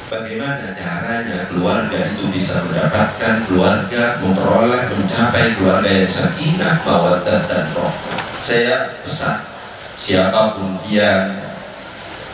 Bagaimana caranya keluarga itu bisa mendapatkan keluarga, memperoleh, mencapai keluarga yang sakinah, mawaddah dan rahmah. Saya pesan siapapun dia,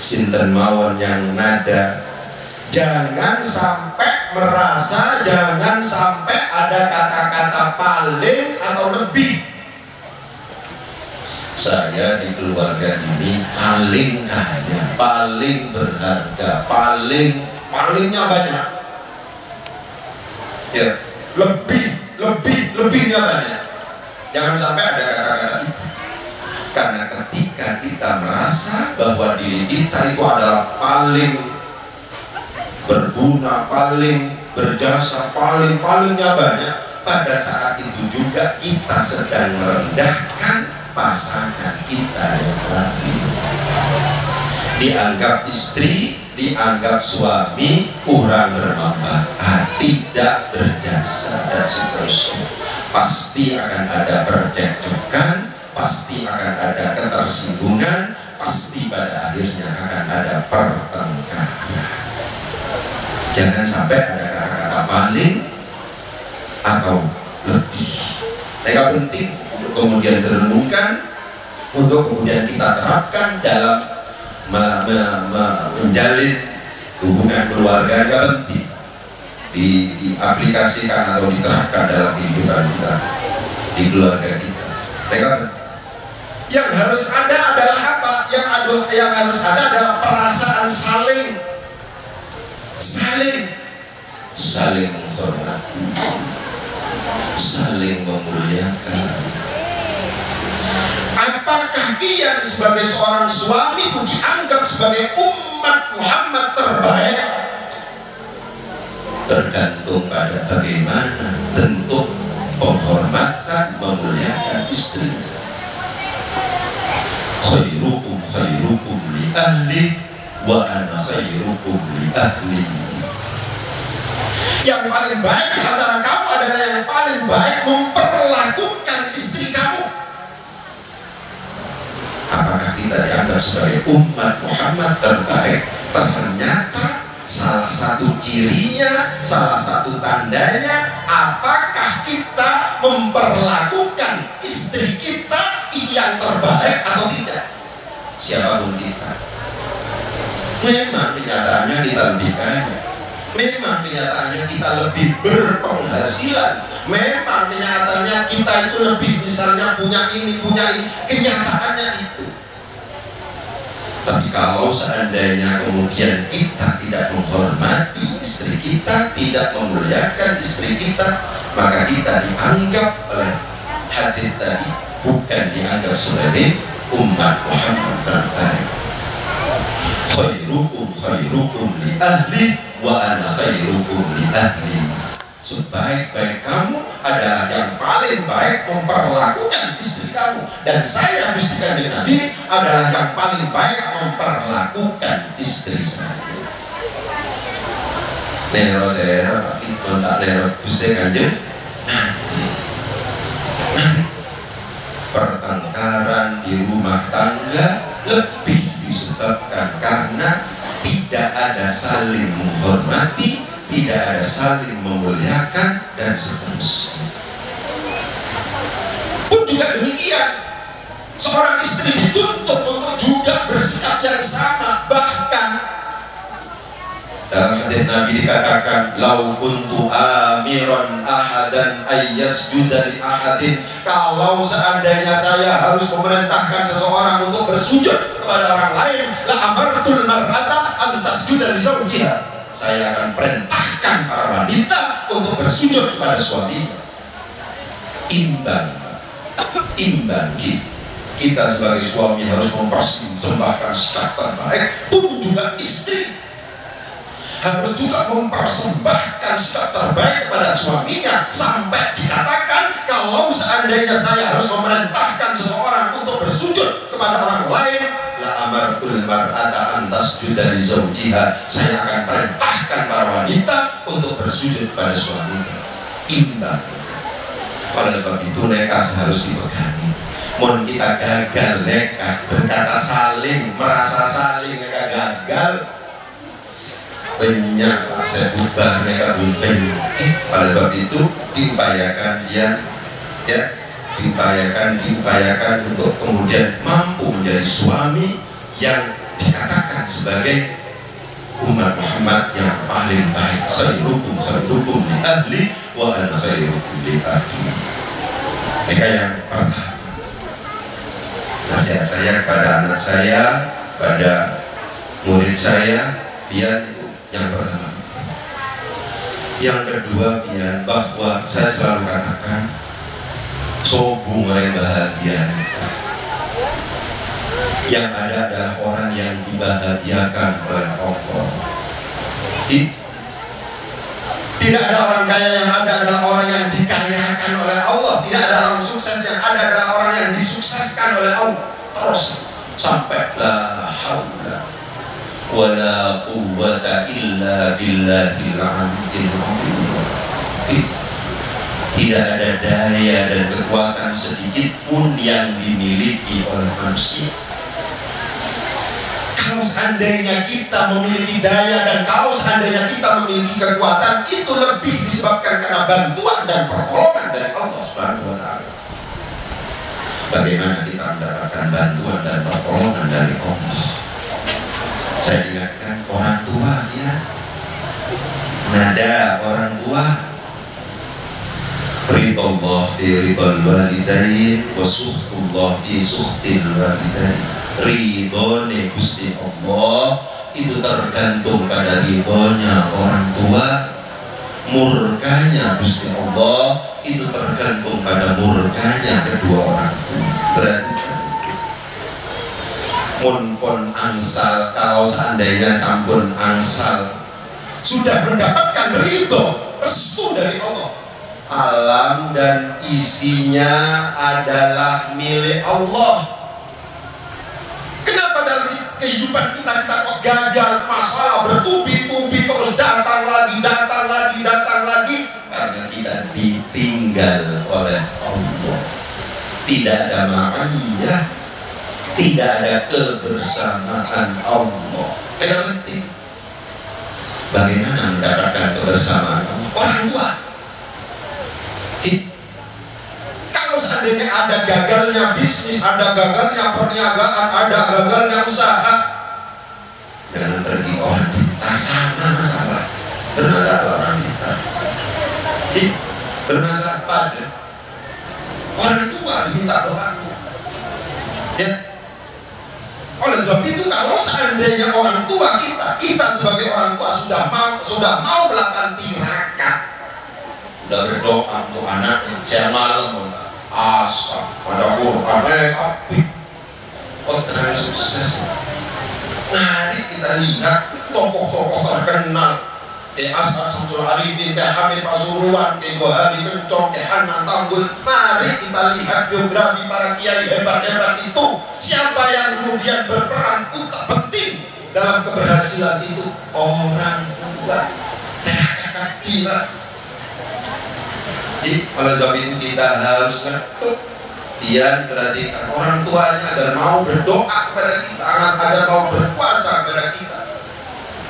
sinten mawon yang nada, jangan sampai merasa, jangan sampai ada kata-kata paling atau lebih. Saya di keluarga ini paling kaya, paling berharga, palingnya banyak. Ya, lebihnya banyak. Jangan sampai ada kata-kata itu. Karena ketika kita merasa bahwa diri kita itu adalah paling berguna, paling berjasa, palingnya banyak, pada saat itu juga kita sedang merendahkan pasangan kita yang lain. Dianggap istri, dianggap suami kurang bermanfaat, tidak berjasa dan seterusnya. Pasti akan ada percekcokan, pasti akan ada ketersinggungan, pasti pada akhirnya akan ada pertengkaran. Jangan sampai ada kata-kata paling atau lebih. Mereka penting untuk kemudian direnungkan, untuk kemudian kita terapkan dalam menjalin hubungan keluarga. Yang penting diaplikasikan atau diterapkan dalam kehidupan kita di keluarga kita. Mereka penting. Yang harus ada adalah apa? Yang harus ada adalah perasaan saling menghormati, saling memuliakan. Apakah Fian sebagai seorang suami itu dianggap sebagai umat Muhammad terbaik? Tergantung pada bagaimana bentuk penghormatan, memuliakan istri. Khairukum khairukum li ahli wa ana khairukum li ahli. Yang paling baik di antara kamu adalah yang paling baik memperlakukan istri kamu. Apakah kita dianggap sebagai umat Muhammad terbaik? Ternyata salah satu cirinya, salah satu tandanya, apakah kita memperlakukan istri kita yang terbaik atau tidak? Siapapun kita, memang kenyataannya kita lebih kaya, memang kenyataannya kita lebih berpenghasilan, memang kenyataannya kita itu lebih misalnya punya ini, kenyataannya itu. Tapi kalau seandainya kemudian kita tidak menghormati istri kita, tidak memuliakan istri kita, maka kita dianggap oleh hadis tadi bukan dianggap sebagai umat Muhammad terbaik. Khairukum khairukum li ahli wa ana khairukum li ahli. Sebaik-baik kamu adalah yang paling baik memperlakukan istri kamu, dan saya Gusti Kanjeng Nabi adalah yang paling baik memperlakukan istri saya. Nero saya Pak kontak nero Gusti Kanjeng Nabi. Pertengkaran di rumah tangga lebih disebabkan karena tidak ada saling menghormati, tidak ada saling memuliakan dan seterusnya. Pun juga demikian, seorang istri dituntut untuk juga bersikap yang sama. Bahkan dalam hadis Nabi dikatakan, lau kuntu amiran ahadan ayyasjuda li ahadin, kalau seandainya saya harus memerintahkan seseorang untuk bersujud kepada orang lain, la amartul mar'ata an tasjuda li zawjiha, saya akan perintahkan para wanita untuk bersujud kepada suaminya. Imbang kita sebagai suami harus mempersembahkan sikap terbaik, pun juga istri harus juga mempersembahkan sikap terbaik kepada suaminya, sampai dikatakan kalau seandainya saya harus memerintahkan seseorang untuk bersujud kepada orang lain, la amartul mar'ata an tasjuda li zawjiha, saya akan perintahkan para wanita untuk bersujud kepada suaminya. Imbang. Oleh sebab itu nikah harus dipegangi. Mohon kita gagal nikah berkata saling, merasa saling nikah gagal, banyak saya ubah mereka bukan. Oleh sebab itu diupayakan diupayakan untuk kemudian mampu menjadi suami yang dikatakan sebagai umat Muhammad yang paling baik. Khairukum li ahli wa ana khairukum li ahli. Mereka yang pertama. Nasihat saya kepada anak saya, pada murid saya, Fian, itu yang pertama. Yang kedua, Fian, bahwa saya selalu katakan sobung yang bahagia. Yang ada adalah orang yang dibahagiakan oleh Allah. Tidak ada orang kaya, yang ada adalah orang yang dikayakan oleh Allah. Tidak ada orang sukses, yang ada adalah orang yang disukseskan oleh Allah. Terus sampai la haula wala quwwata illa billahil aliyyil azim. Tidak ada daya dan kekuatan sedikit pun yang dimiliki oleh manusia. Kalau seandainya kita memiliki daya dan kalau seandainya kita memiliki kekuatan, itu lebih disebabkan karena bantuan dan pertolongan dari Allah Subhanahu wa Ta'ala. Bagaimana kita mendapatkan bantuan dan pertolongan dari Allah? Saya ingatkan orang tua, ya. Nada orang tua. Ridallah fi ridal walidain wa sukhtullah fi sukhtil walidain. Ridhonya Gusti Allah itu tergantung pada ridhonya orang tua, murkanya Gusti Allah itu tergantung pada murkanya kedua orang tua. Berarti pun angsal, kalau seandainya sampun angsal sudah mendapatkan ridho restu dari Allah, alam dan isinya adalah milik Allah. Kenapa dalam kehidupan kita kok gagal, masalah bertubi-tubi terus datang lagi? Karena kita ditinggal oleh Allah. Tidak ada ma'iyah, tidak ada kebersamaan Allah. Tidak penting. Bagaimana mendapatkan kebersamaan Allah? Orang tua. Kalau seandainya ada gagalnya bisnis, ada gagalnya perniagaan, ada gagalnya usaha, jangan pergi orang pintar, sama masalah. Bermasalah orang pintar, bermasalah pada orang tua diminta doa. Ya. Oleh sebab itu, kalau seandainya orang tua kita sebagai orang tua sudah mau melakukan tirakat, sudah berdoa untuk anaknya, siang malam asal pada Quran api, oh ternyata sukses. Mari kita lihat tokoh-tokoh terkenal, kayak As'ad Syamsul Arifin, kayak Habib Pasuruan, kayak Gohari Bencong, kayak Hanan Tambul. Mari kita lihat biografi para kiai hebat-hebat itu. Siapa yang kemudian berperan penting dalam keberhasilan itu? Orang tua. Terakat gila. Oleh sebab itu kita harus ngetuk, perhatikan orang tuanya agar mau berdoa kepada kita, agar mau berpuasa kepada kita,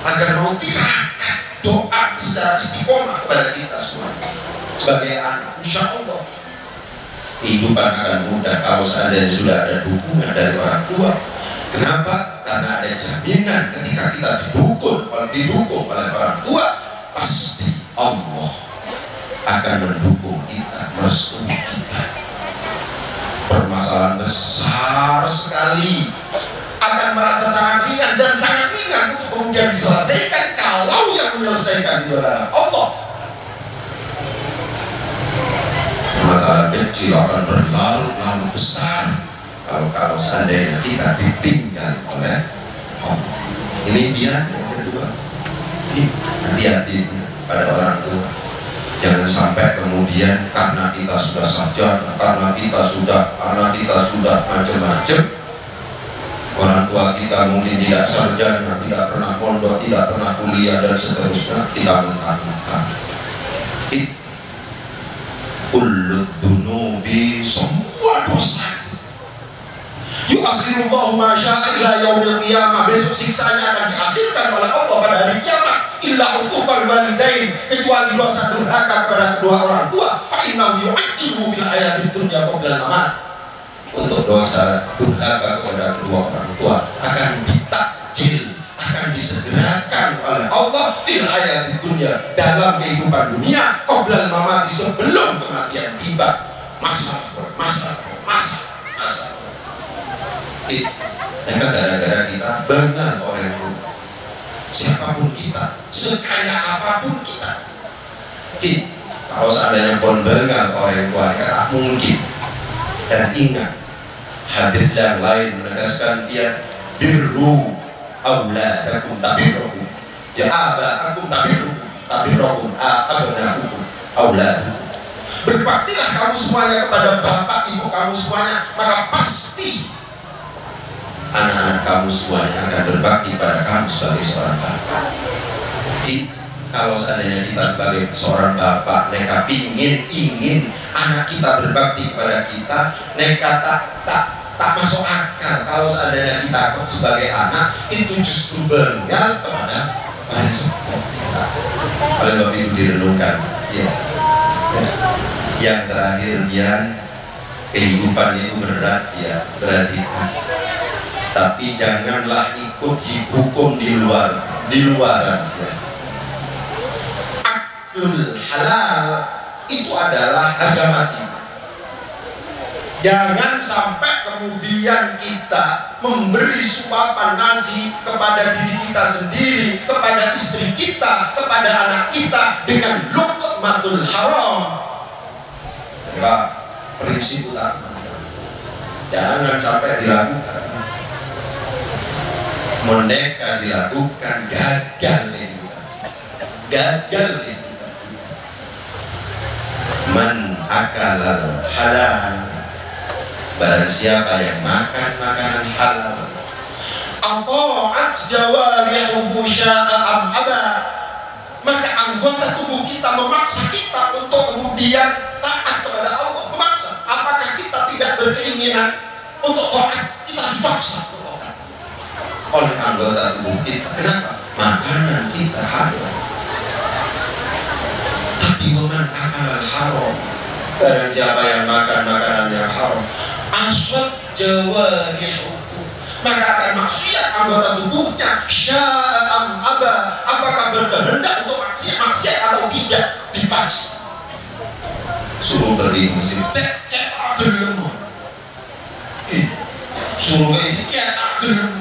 agar mau tirakat doa secara istiqomah kepada kita semua sebagai anak. Insya Allah kehidupan akan mudah kalau seandainya sudah ada dukungan dari orang tua. Kenapa? Karena ada jaminan ketika kita didukung oleh orang tua, pasti Allah akan mendukung kita, merestui kita. Permasalahan besar sekali akan merasa sangat ringan untuk kemudian diselesaikan kalau yang menyelesaikan itu adalah Allah. Permasalahan kecil akan berlarut-larut besar kalau seandainya kita ditinggal oleh Allah. Ini dia yang kedua. Hati-hati pada orang tua. Jangan sampai kemudian karena kita sudah sarjana, karena kita sudah macam-macam, orang tua kita mungkin tidak sarjana, tidak pernah pondok, tidak pernah kuliah dan seterusnya, kita mentang-mentang. Kullu dzunubi, semua dosa yuakhirullahu ma syaa ila yaumil qiyamah. Besok siksanya akan diakhirkan oleh Allah pada hari kiamat illa uquqal walidain, kecuali dosa durhaka kepada kedua orang tua. Fa innahu yu'aqibu fil hayatid dunya qabla al-mamat. Untuk dosa durhaka kepada kedua orang tua akan ditakjil, akan disegerakan oleh Allah fil hayatid dunya, dalam kehidupan dunia, qabla al-mamat, sebelum kematian tiba. Masalah. Gara-gara kita bengal orang tua. Siapapun kita, sekaya apapun kita, kalau seandainya pun bengal orang tua, tak mungkin. Dan ingat, hadis yang lain menegaskan fiat birru auladakum tabirruhum, ya aba'akum tabirruhum abna'ukum auladukum. Berbaktilah kamu semuanya kepada bapak ibu kamu semuanya, maka pasti anak-anak kamu semuanya akan berbakti pada kamu sebagai seorang bapak. Kalau seandainya kita sebagai seorang bapak neka ingin anak kita berbakti kepada kita, neka tak masuk akal. Kalau seandainya kita sebagai anak itu justru bengal kepada orang sepupu kita. Oleh sebab itu direnungkan, ya. Yang terakhir, kehidupan itu berat, ya, berarti. Tapi janganlah ikut dihukum di luaran. Ya. Aklul halal itu adalah harga mati. Jangan sampai kemudian kita memberi suapan nasi kepada diri kita sendiri, kepada istri kita, kepada anak kita dengan luqmatul haram. Ya, prinsip utama. Jangan sampai dilakukan. Mereka dilakukan gagal nih. Man akalal halal, barang siapa yang makan makanan halal, ata'at jawarihuhu sya'am aba, maka anggota tubuh kita memaksa kita untuk kemudian taat kepada Allah, memaksa. Apakah kita tidak berkeinginan untuk taat? Kita dipaksa oleh anggota tubuh kita. Kenapa? Makanan kita halal. Tapi waman akalal haram, barang siapa yang makan makanan yang haram, aswat jawarihuhu, maka akan maksiat anggota tubuhnya. Sya'am aba, apakah berkehendak untuk maksiat atau tidak, dipaksa. Suruh beri muslim, cek gelem. Suruh ini cek gelem.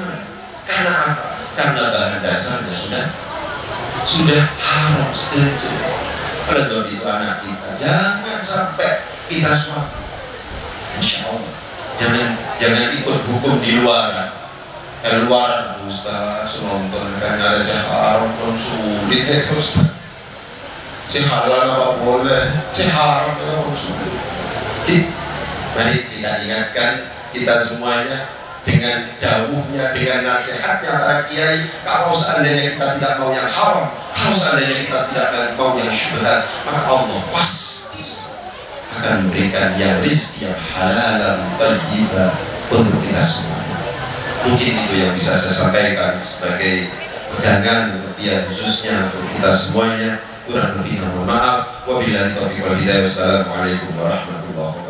Karena apa? Karena bahan dasarnya sudah haram, setuju. Oleh sebab itu anak kita jangan sampai kita suap. Insya Allah jangan ikut hukum di luaran. Luaran Ustaz nonton kan ada si haram pun sulit ya Ustaz. Si halal apa boleh, si haram apa sulit. Mari kita ingatkan kita semuanya dengan dawuhnya, dengan nasihatnya para kiai. Kalau seandainya kita tidak mau yang haram, kalau seandainya kita tidak mau yang syubhat, maka Allah pasti akan memberikan yang rizki yang halal dan thayyiban untuk kita semuanya. Mungkin itu yang bisa saya sampaikan sebagai pegangan rupiah khususnya untuk kita semuanya. Kurang lebihnya mohon maaf. Wabillahi taufiq wal hidayah. Wassalamualaikum warahmatullahi wabarakatuh.